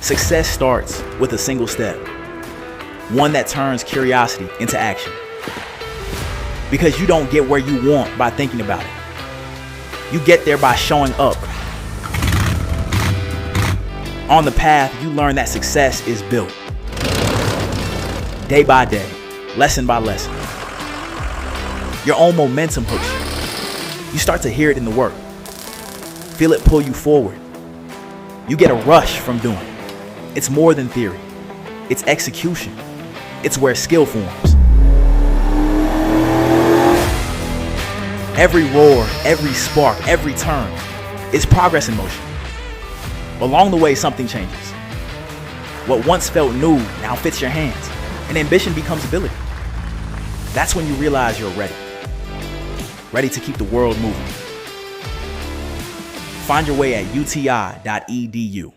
Success starts with a single step, one that turns curiosity into action. Because you don't get where you want by thinking about it. You get there by showing up. On the path, you learn that success is built. Day by day, lesson by lesson. Your own momentum hooks you. You start to hear it in the work. Feel it pull you forward. You get a rush from doing it. It's more than theory. It's execution. It's where skill forms. Every roar, every spark, every turn is progress in motion. Along the way, something changes. What once felt new now fits your hands, and ambition becomes ability. That's when you realize you're ready. Ready to keep the world moving. Find your way at uti.edu.